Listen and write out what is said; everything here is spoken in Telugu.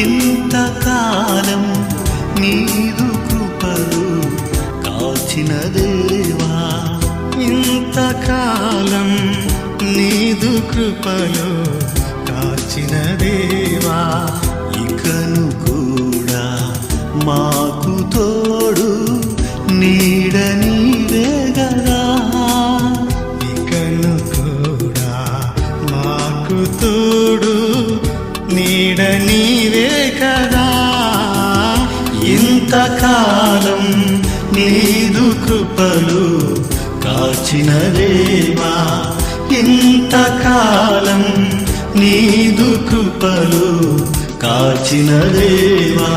ఇంతకాలం నీదు కృపలు కాచిన దేవా, ఇంతకాలం నీదు కృపలు కాచిన దేవా, ఇకను కూడా మాకు తోడు నీడ నీవే గదా, ఇకను కూడా మాకు తోడు నీడ నీవే కదా. ఇంతకాలం నీదు కృపలు కాచిన దేవా, ఇంతకాలం నీదు కృపలు కాచిన దేవా.